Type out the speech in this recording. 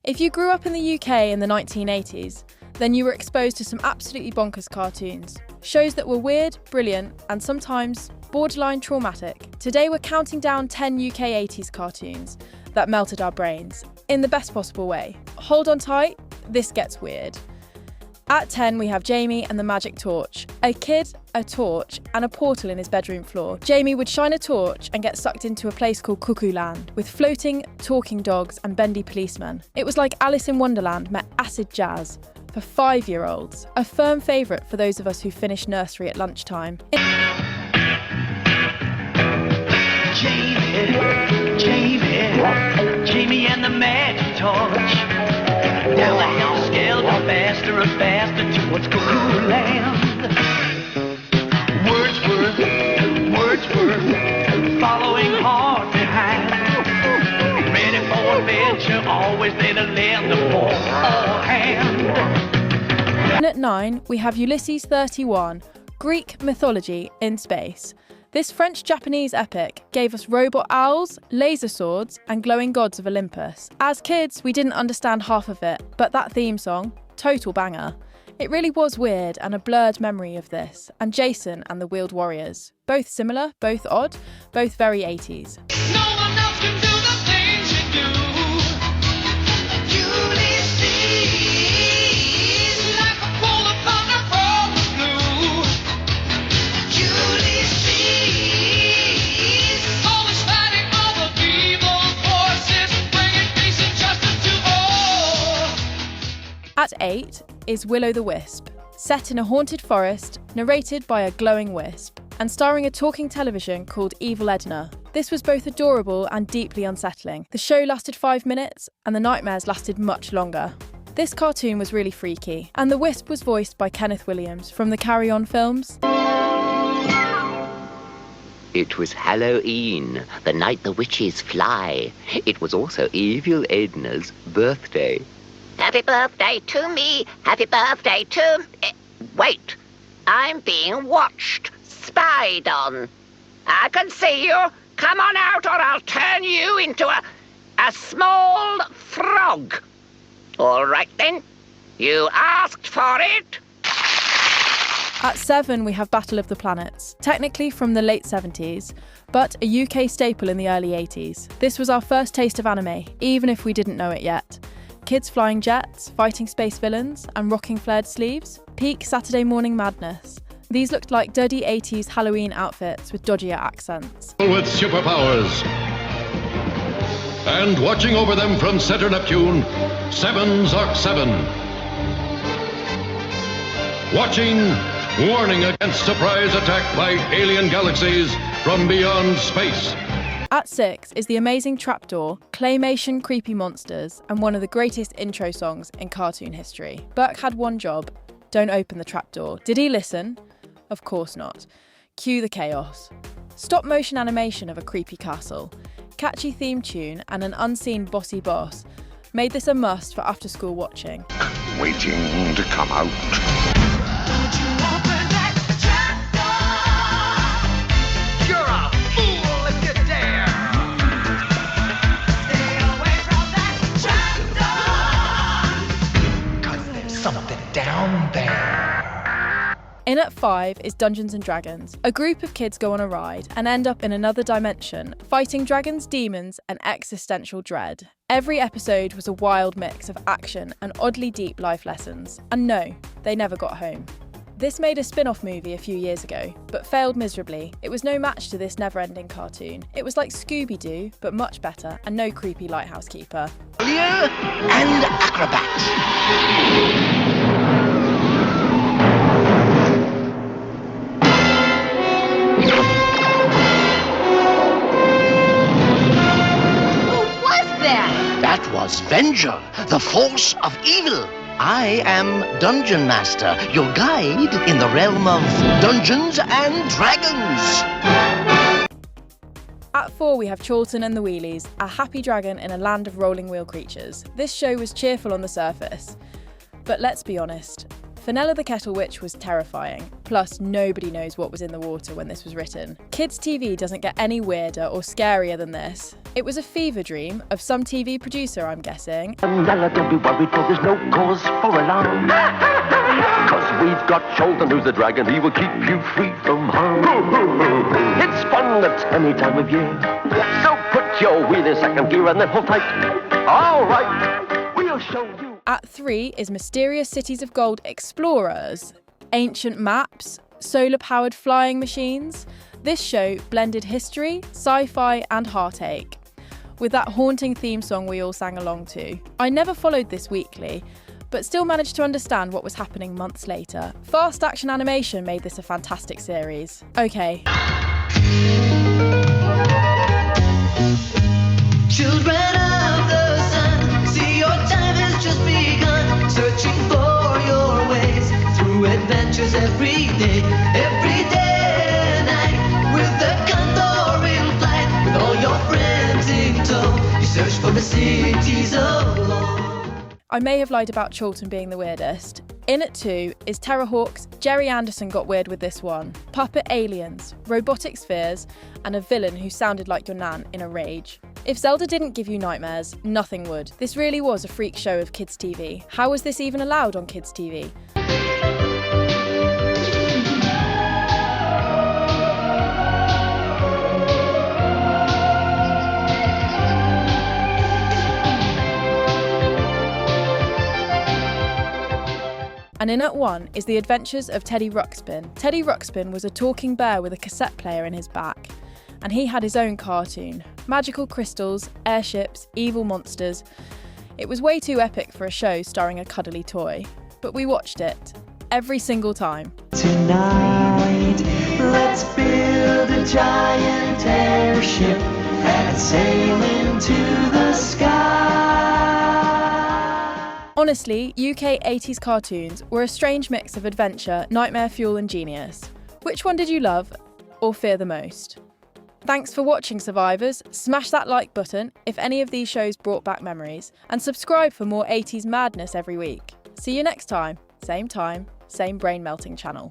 If you grew up in the UK in the 1980s, then you were exposed to some absolutely bonkers cartoons. Shows that were weird, brilliant, and sometimes borderline traumatic. Today we're counting down 10 UK 80s cartoons that melted our brains, in the best possible way. Hold on tight, this gets weird. At 10 we have Jamie and the Magic Torch. A kid, a torch, and a portal in his bedroom floor. Jamie would shine a torch and get sucked into a place called Cuckoo Land, with floating, talking dogs and bendy policemen. It was like Alice in Wonderland met acid jazz for 5-year-olds. A firm favourite for those of us who finished nursery at lunchtime. Jamie and the Magic Torch. Down the house, scaled faster and faster towards Cuckoo Land. Wordsworth, following hard behind. Ready for adventure, always there to lend a all hand. And at 9, we have Ulysses 31, Greek mythology in space. This French-Japanese epic gave us robot owls, laser swords, and glowing gods of Olympus. As kids, we didn't understand half of it, but that theme song, total banger. It really was weird and a blurred memory of this, and Jason and the Wheeled Warriors. Both similar, both odd, both very 80s. No one else can do the things you do. Ulysses, like a bolt of thunder from the blue. Ulysses, always fighting all the evil forces, bringing peace and justice to all. At 8 is Willow the Wisp, set in a haunted forest, narrated by a glowing wisp, and starring a talking television called Evil Edna. This was both adorable and deeply unsettling. The show lasted 5 minutes, and the nightmares lasted much longer. This cartoon was really freaky, and the Wisp was voiced by Kenneth Williams from the Carry On films. It was Halloween, the night the witches fly. It was also Evil Edna's birthday. Happy birthday to me, happy birthday to... wait, I'm being watched, spied on. I can see you. Come on out or I'll turn you into a small frog. All right then, you asked for it. At 7 we have Battle of the Planets, technically from the late 70s, but a UK staple in the early 80s. This was our first taste of anime, even if we didn't know it yet. Kids flying jets, fighting space villains, and rocking flared sleeves. Peak Saturday morning madness. These looked like dirty 80s Halloween outfits with dodgier accents. With superpowers. And watching over them from Center Neptune, 7 Zark 7. Watching, warning against surprise attack by alien galaxies from beyond space. At 6 is the amazing Trapdoor, claymation creepy monsters, and one of the greatest intro songs in cartoon history. Burke had one job: don't open the trapdoor. Did he listen? Of course not. Cue the chaos. Stop motion animation of a creepy castle, catchy theme tune, and an unseen bossy boss made this a must for after school watching. Waiting to come out. Don't you open that trapdoor? You're a fool if you dare. Stay away from that trapdoor. 'Cause there's something down there. In at 5 is Dungeons & Dragons. A group of kids go on a ride and end up in another dimension, fighting dragons, demons, and existential dread. Every episode was a wild mix of action and oddly deep life lessons. And no, they never got home. This made a spin-off movie a few years ago, but failed miserably. It was no match to this never-ending cartoon. It was like Scooby-Doo, but much better, and no creepy lighthouse keeper. Warrior and acrobat. That was Venger, the force of evil. I am Dungeon Master, your guide in the realm of Dungeons and Dragons. At 4 we have Chorlton and the Wheelies, a happy dragon in a land of rolling wheel creatures. This show was cheerful on the surface, but let's be honest, Fenella the Kettle Witch was terrifying, plus nobody knows what was in the water when this was written. Kids' TV doesn't get any weirder or scarier than this. It was a fever dream of some TV producer, I'm guessing. Nella, don't be worried, for there's no cause for alarm. Cause we've got Chorlton, who's the dragon, he will keep you free from harm. It's fun at any time of year, so put your wheel in second gear and then hold tight. All right, we'll show you. At 3 is Mysterious Cities of Gold Explorers, ancient maps, solar-powered flying machines. This show blended history, sci-fi and heartache, with that haunting theme song we all sang along to. I never followed this weekly, but still managed to understand what was happening months later. Fast action animation made this a fantastic series. Okay. Children of the sun, see your time has just begun. Searching for your ways through adventures every day and night. With the condor flight, with all your friends in tow, you search for the cities of gold. I may have lied about Chorlton being the weirdest. In at 2 is Terrahawks. Jerry Anderson got weird with this one. Puppet aliens, robotic spheres, and a villain who sounded like your nan in a rage. If Zelda didn't give you nightmares, nothing would. This really was a freak show of kids' TV. How was this even allowed on kids' TV? And in at 1 is The Adventures of Teddy Ruxpin. Teddy Ruxpin was a talking bear with a cassette player in his back, and he had his own cartoon. Magical crystals, airships, evil monsters. It was way too epic for a show starring a cuddly toy, but we watched it every single time. Tonight, let's build a giant airship and sail into the sky. Honestly, UK 80s cartoons were a strange mix of adventure, nightmare fuel and genius. Which one did you love or fear the most? Thanks for watching, survivors. Smash that like button if any of these shows brought back memories, and subscribe for more 80s madness every week. See you next time, same brain melting channel.